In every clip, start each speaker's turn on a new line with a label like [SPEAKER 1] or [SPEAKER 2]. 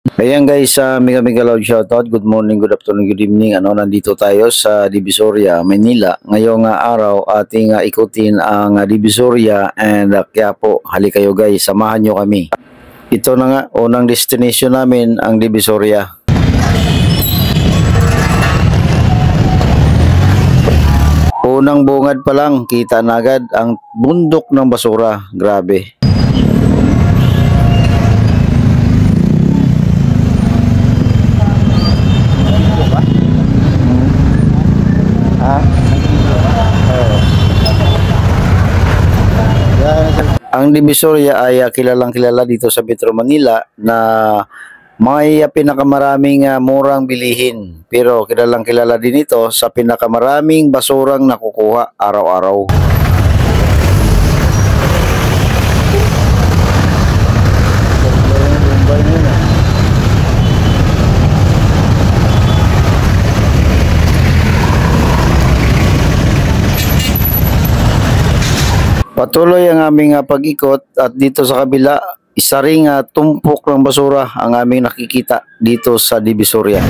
[SPEAKER 1] Ayan guys, mega mega loud shoutout. Good morning, good afternoon, good evening. Nandito tayo sa Divisoria, Manila. Ngayong araw ating ikutin ang Divisoria and Quiapo. Hali kayo guys, samahan nyo kami. Ito na nga, unang destination namin ang Divisoria. Unang bungad pa lang, kita na agad ang bundok ng basura. Grabe. Ang Divisoria ay kilalang kilala dito sa Metro Manila na may pinakamaraming murang bilihin. Pero kilalang kilala din ito sa pinakamaraming basurang nakukuha araw-araw. Patuloy ang aming pag-ikot at dito sa kabila, isa ring tumpok ng basura ang aming nakikita dito sa Divisoria.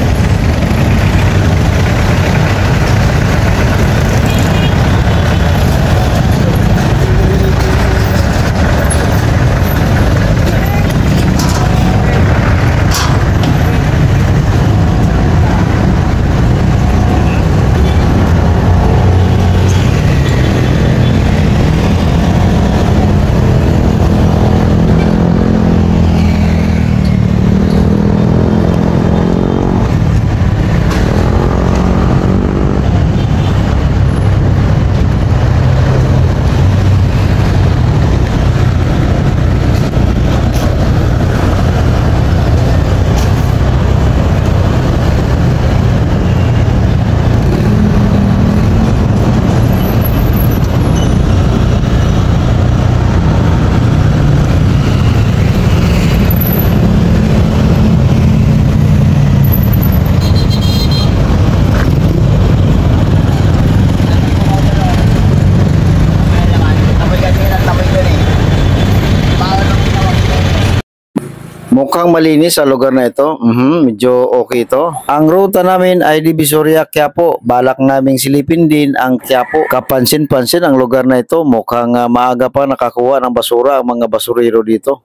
[SPEAKER 1] Mukhang malinis sa lugar na ito. Medyo okay ito. Ang ruta namin ay Divisoria, Quiapo. Balak naming silipin din ang Quiapo. Kapansin-pansin ang lugar na ito. Mukhang maaga pa nakakuha ng basura ang mga basurero dito.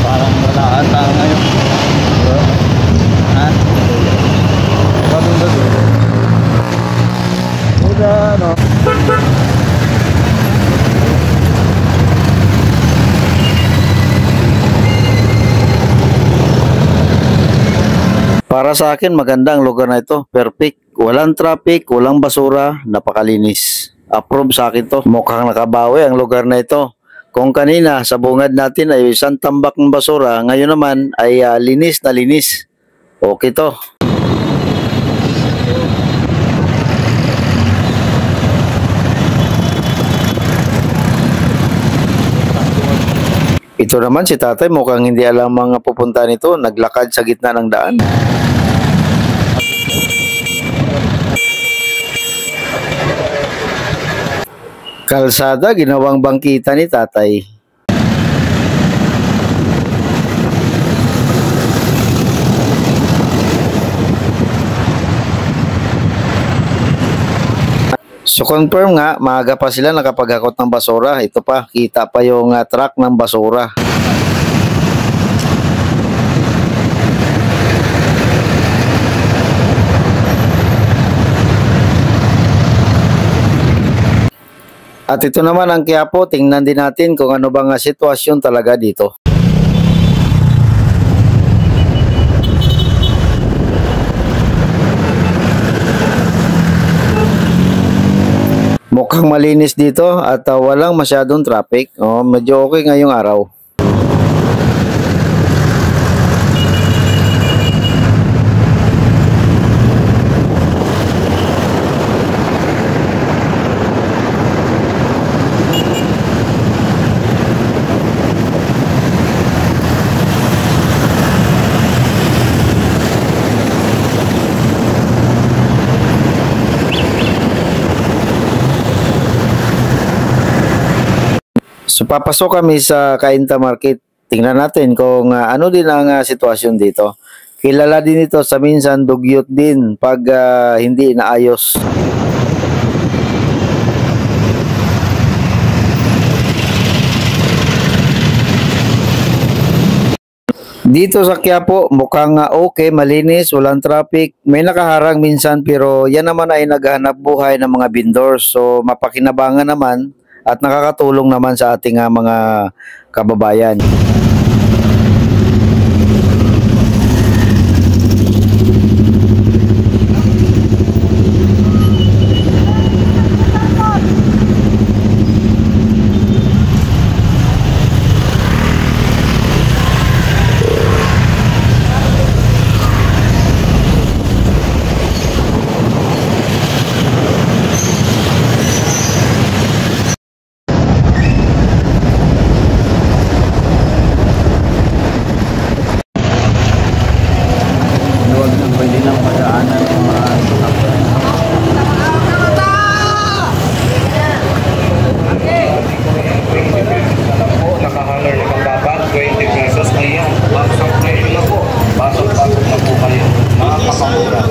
[SPEAKER 2] Parang wala ata ngayon. Ha? Bagong gabi. Uda, no?
[SPEAKER 1] Para sa akin, maganda ang lugar na ito. Perfect. Walang traffic, walang basura, napakalinis. Approve sa akin to. Mukhang nakabawi ang lugar na ito. Kung kanina sa bungad natin ay isang tambak ng basura, ngayon naman ay linis na linis. Okay to. Ito naman si tatay, mukhang hindi alam mga pupunta nito. Naglakad sa gitna ng daan. Kalsada, ginawang bangkita ni tatay. So confirm nga, maaga pa sila nakapaghakot ng basura. Ito pa, kita pa yung truck ng basura. At ito naman ang Quiapo, tingnan din natin kung ano bang sitwasyon talaga dito. Mukhang malinis dito at walang masyadong traffic. Medyo okay ngayong araw. So papasok kami sa Cainta Market. tingnan natin kung ano din ang sitwasyon dito. Kilala din ito sa minsan dugyot din pag hindi naayos. Dito sa Quiapo, mukhang okay, malinis, walang traffic. May nakaharang minsan pero yan naman ay naghahanap buhay ng mga vendors. So mapakinabangan naman at nakakatulong naman sa ating mga kababayan.
[SPEAKER 2] Huwag na pwede nang padaanan ng mga sasakyan.
[SPEAKER 3] Nakahalar na kababan, 20 pesos na yan. Pasok na yun lang po. Pasok na po kayo. Mga kapamura.